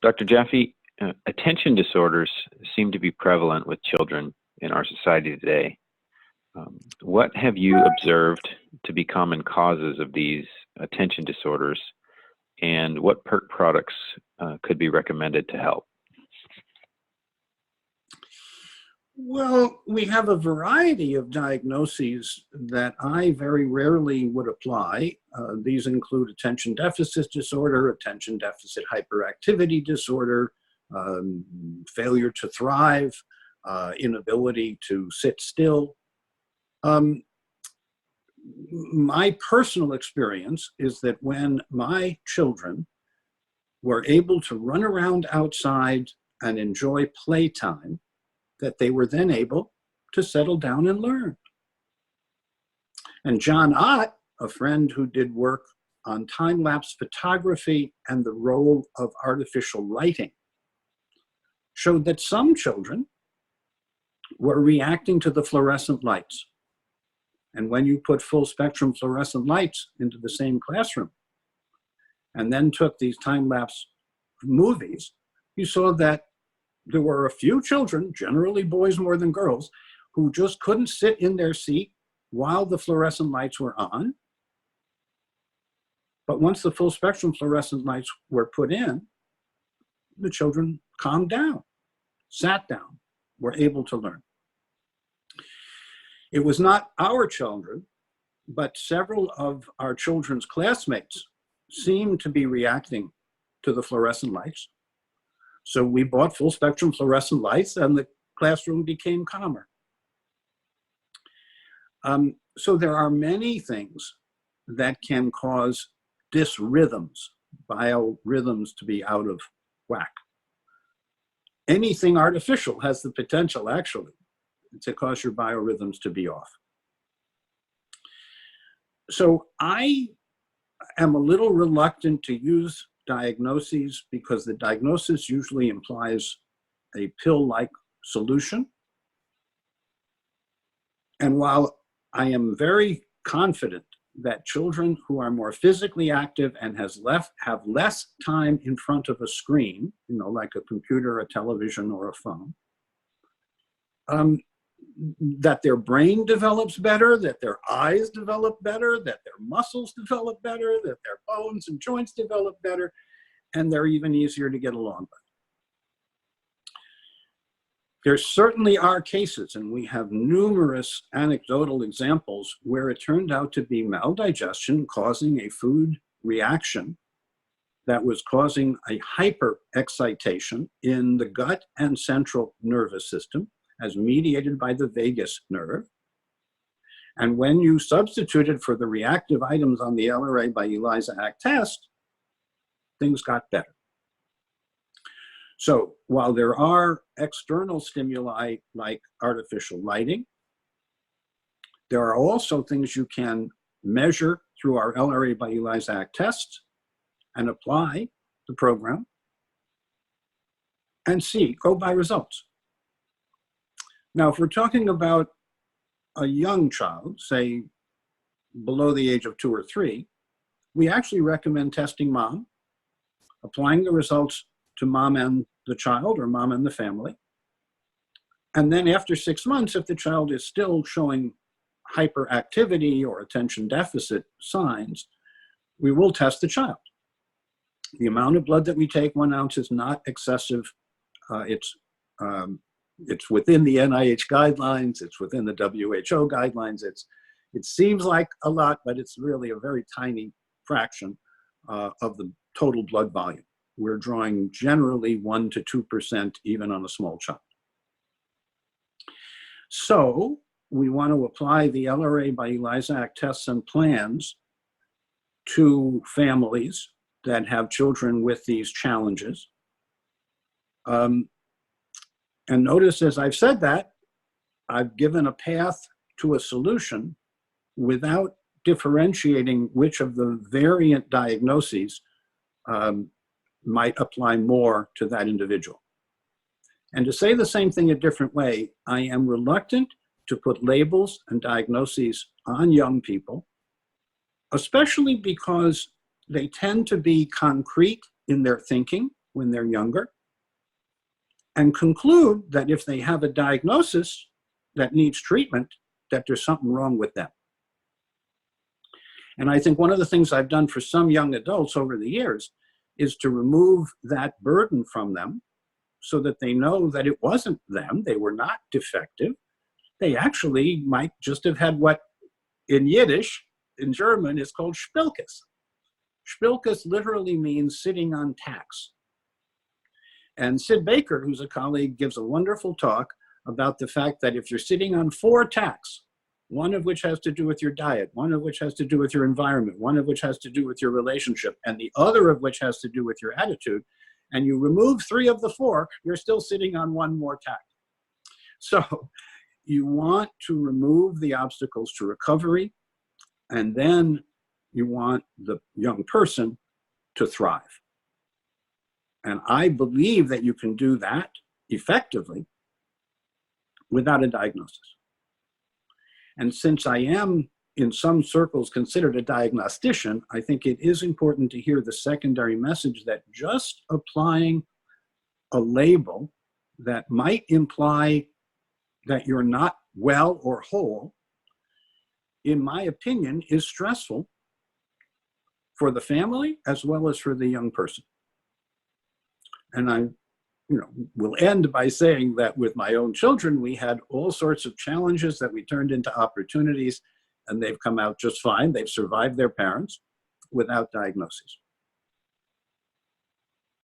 Dr. Jaffe, attention disorders seem to be prevalent with children in our society today. What have you observed to be common causes of these attention disorders, and what PERQUE products could be recommended to help? Well, we have a variety of diagnoses that I very rarely would apply. These include attention deficit disorder, attention deficit hyperactivity disorder, failure to thrive, inability to sit still. My personal experience is that when my children were able to run around outside and enjoy playtime, that they were then able to settle down and learn. And John Ott, a friend who did work on time-lapse photography and the role of artificial lighting, showed that some children were reacting to the fluorescent lights. And when you put full spectrum fluorescent lights into the same classroom and then took these time-lapse movies, you saw that there were a few children, generally boys more than girls, who just couldn't sit in their seat while the fluorescent lights were on. But once the full spectrum fluorescent lights were put in, the children calmed down, sat down, were able to learn. It was not our children, but several of our children's classmates seemed to be reacting to the fluorescent lights. So we bought full spectrum fluorescent lights and the classroom became calmer. So there are many things that can cause dysrhythms, biorhythms to be out of whack. Anything artificial has the potential actually to cause your biorhythms to be off. So I am a little reluctant to use diagnoses because the diagnosis usually implies a pill-like solution. And while I am very confident that children who are more physically active and have less time in front of a screen, like a computer, a television, or a phone, that their brain develops better, that their eyes develop better, that their muscles develop better, that their bones and joints develop better, and they're even easier to get along with. There certainly are cases, and we have numerous anecdotal examples, where it turned out to be maldigestion causing a food reaction that was causing a hyperexcitation in the gut and central nervous system, as mediated by the vagus nerve. And when you substituted for the reactive items on the LRA by ELISA-ACT test, things got better. So while there are external stimuli like artificial lighting, there are also things you can measure through our LRA by ELISA-ACT tests and apply the program and go by results. Now, if we're talking about a young child, say below the age of 2 or 3, we actually recommend testing mom, applying the results to mom and the child, or mom and the family. And then after 6 months, if the child is still showing hyperactivity or attention deficit signs, we will test the child. The amount of blood that we take, 1 ounce, is not excessive. It's within the NIH guidelines, it's within the WHO guidelines. It seems like a lot, but it's really a very tiny fraction of the total blood volume. We're drawing generally 1% to 2% even on a small child. So we want to apply the LRA by ELISA-ACT tests and plans to families that have children with these challenges. And notice, as I've said that, I've given a path to a solution without differentiating which of the variant diagnoses might apply more to that individual. And to say the same thing a different way, I am reluctant to put labels and diagnoses on young people, especially because they tend to be concrete in their thinking when they're younger and conclude that if they have a diagnosis that needs treatment, that there's something wrong with them. And I think one of the things I've done for some young adults over the years is to remove that burden from them so that they know that it wasn't them, they were not defective. They actually might just have had what in Yiddish, in German, is called Spilkes. Spilkes literally means sitting on tacks. And Sid Baker, who's a colleague, gives a wonderful talk about the fact that if you're sitting on 4 tacks, one of which has to do with your diet, one of which has to do with your environment, one of which has to do with your relationship, and the other of which has to do with your attitude, and you remove 3 of the 4, you're still sitting on 1 more tack. So you want to remove the obstacles to recovery, and then you want the young person to thrive. And I believe that you can do that effectively without a diagnosis. And since I am in some circles considered a diagnostician, I think it is important to hear the secondary message that just applying a label that might imply that you're not well or whole, in my opinion, is stressful for the family as well as for the young person. And I will end by saying that with my own children, we had all sorts of challenges that we turned into opportunities, and they've come out just fine. They've survived their parents without diagnosis.